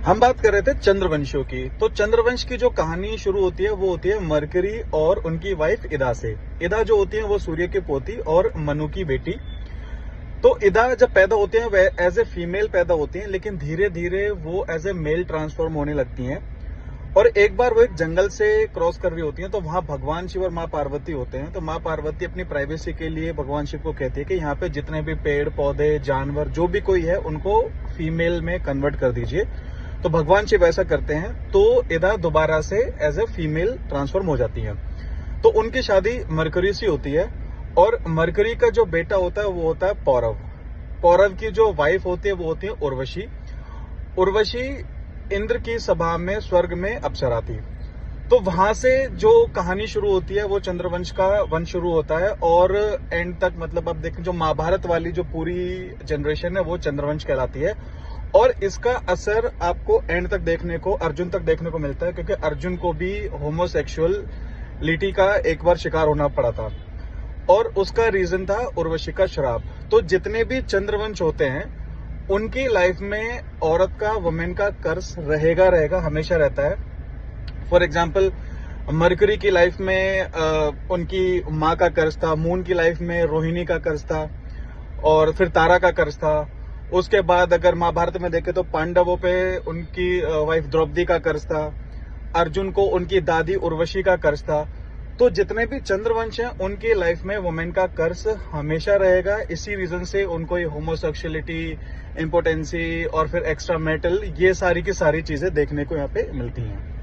हम बात कर रहे थे चंद्रवंशियों की। तो चंद्रवंश की जो कहानी शुरू होती है वो होती है मरकरी और उनकी वाइफ इदा से। इदा जो होती है वो सूर्य की पोती और मनु की बेटी। तो इदा जब पैदा होते हैं वह एज ए फीमेल पैदा होती हैं, लेकिन धीरे धीरे वो एज ए मेल ट्रांसफॉर्म होने लगती हैं। और एक बार वो एक जंगल से क्रॉस कर रही होती हैं, तो वहां भगवान शिव और माँ पार्वती होते हैं। तो माँ पार्वती अपनी प्राइवेसी के लिए भगवान शिव को कहती है कि यहाँ पे जितने भी पेड़ पौधे जानवर जो भी कोई है उनको फीमेल में कन्वर्ट कर दीजिए। तो भगवान शिव ऐसा करते हैं, तो इदा दोबारा से एज ए फीमेल ट्रांसफॉर्म हो जाती है। तो उनकी शादी मरकरी से होती है और मरकरी का जो बेटा होता है वो होता है पौरव। पौरव की जो वाइफ होती है वो होती है उर्वशी। उर्वशी इंद्र की सभा में स्वर्ग में अप्सरा थी। तो वहां से जो कहानी शुरू होती है वो चंद्रवंश का वंश शुरू होता है और एंड तक मतलब अब देखें जो महाभारत वाली जो पूरी जनरेशन है वो चंद्रवंश कहलाती है। और इसका असर आपको एंड तक देखने को, अर्जुन तक देखने को मिलता है, क्योंकि अर्जुन को भी होमोसेक्सुअलिटी का एक बार शिकार होना पड़ा था और उसका रीजन था उर्वशी का श्राप। तो जितने भी चंद्रवंश होते हैं उनकी लाइफ में औरत का, वुमेन का कर्स रहेगा, हमेशा रहता है। फॉर एग्जाम्पल मरकरी की लाइफ में उनकी माँ का कर्ज था, मून की लाइफ में रोहिणी का कर्ज था और फिर तारा का कर्ज था। उसके बाद अगर महाभारत में देखें तो पांडवों पे उनकी वाइफ द्रौपदी का कर्ज था, अर्जुन को उनकी दादी उर्वशी का कर्ज था। तो जितने भी चंद्रवंश हैं उनकी लाइफ में वुमेन का कर्ज हमेशा रहेगा। इसी रीजन से उनको ये होमोसेक्सुअलिटी, इम्पोर्टेंसी और फिर एक्स्ट्रा मेटल, ये सारी की सारी चीजें देखने को यहाँ पे मिलती हैं।